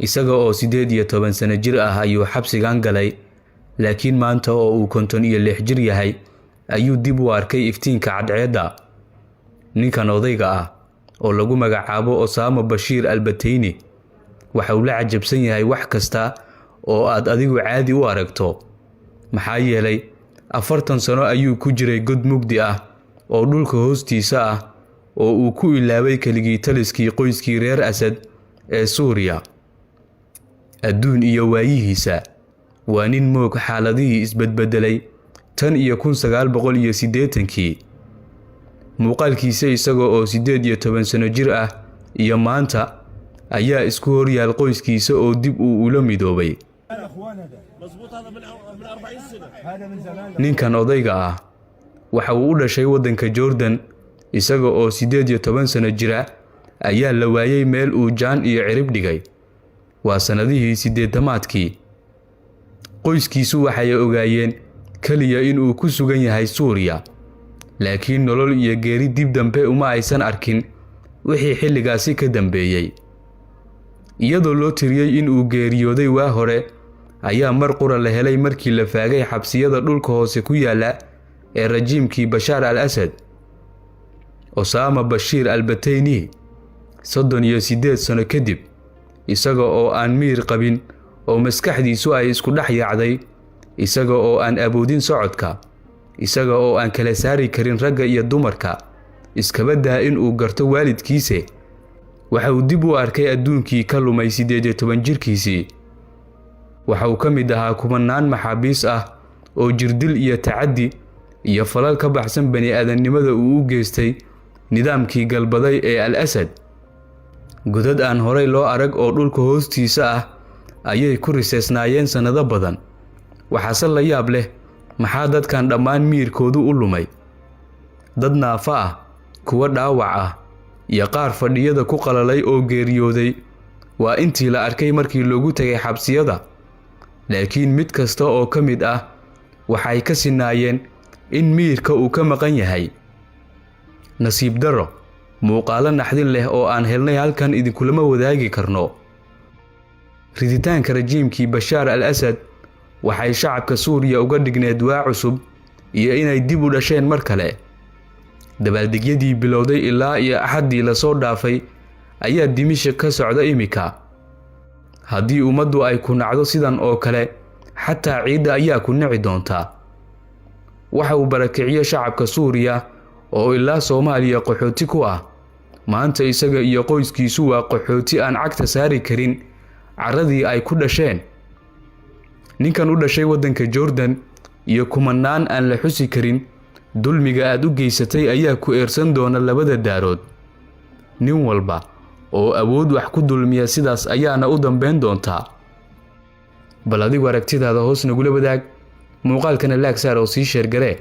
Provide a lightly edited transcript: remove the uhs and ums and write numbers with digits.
isaga oo 18 sano jir ah ayuu xabsigan galay, laakiin maanta oo uu 56 jir yahay ayuu dib u arkay iftiinka cadceedda. ninkan odayga ah oo lagu magacaabo Osama Bashir al-Batayni waxa uu la cajabsan yahay wax kasta oo aad adigu caadi u aragto, maxaa yeelay 40 sano ayuu ku jiray god mugdi ah oo dhulka hoostiisa ah oo uu ku ilaaway kaligii taliskii qoyskii reer Asad ee Suuriya. adduun iyo waayihiisa waa nin moog xaaladihii isbedbedelay tan iyo 1980kii. muuqaalkiisa isaga oo 18 sano jir ah iyo maanta ayaa isku hor yaal qoyskiisa oo dib uu ula midoobay. ninkan odayga ah waxa uu u dhashay waddanka Jordan, isaga oo 18 sano jira ayaa la waayay meel uu jaan iyo cirib dhigay. waa sanadihii 80maadkii. qoyskiisu waxay ogaayeen kaliya in uu ku sugan yahay Suuriya, laakiin nolol iyo geeri dib dambe uma aysan arkin wixii xilligaasi ka dambeeyay. iyadoo loo tiriyay in uu geeriyooday waa hore ayaa mar qura la helay markii la faagay xabsiyada dhulka hoose ku yaala ee rajiimkii Bashar al-Asad. Osama Bashir al-Batayni 38 sano kadib, isaga oo aan miir qabin oo maskaxdiisu ay isku dhex yaacday, isaga oo aan awoodin socodka, isaga oo aan kala saari karin ragga iyo dumarka, iskaba daa in uu garto waalidkiisa, waxa uu dib u arkay adduunkii ka lumay 18 jirkiisii. waxa uu ka mid ahaa kumanaan maxaabiis ah oo jirdil iyo tacaddi iyo falal ka baxsan bani aadamnimada uu u geystay nidaamkii galbaday ee al-Asad. godad aan horay loo arag oo dhulka hoostiisa ah ayay ku riseysnaayeen sanado badan. waxaase la yaab leh maxaa dadkan dhammaan miirkoodu u lumay. dad naafa ah, kuwa dhaawac ah iyo qaar fadhiyada ku qalalay oo geeriyooday waa intii la arkay markii loogu tagay xabsiyada, laakiin mid kasta oo ka mid ah waxay ka sinaayeen in miirka uu ka maqan yahay. nasiib darro, muuqaalo naxdin leh oo aan helnay halkan idinkulama wadaagi karno. riditaanka rajiimkii Bashar al-Asad waxay shacabka Suuriya uga dhigneed waa cusub iyo inay dib u dhasheen mar kale. dabaaldegyadii bilowday ilaa iyo axadii la soo dhaafay ayaa Dimashq ka socda imika. haddii ummaddu ay ku nacdo sidan oo kale, xataa ciidda ayaa ku nici doontaa. waxa uu barakiciyo shacabka Suuriya oo ilaa Soomaaliya qaxooti ku ah. maanta isaga iyo qoyskiisu waa qaxooti aan cagta saari karin caradii ay ku dhasheen. ninkan u dhashay waddanka Jordan iyo kumanaan aan la xusi karin dulmiga aad u geysatay ayaa ku eersan doona labada daarood. nin walba oo awood wax ku dulmiya sidaas ayaana u dambeyn doontaa. bal adigu aragtidaada hoos nagula wadaag, muuqaalkana laag saar oo sii sheer garee.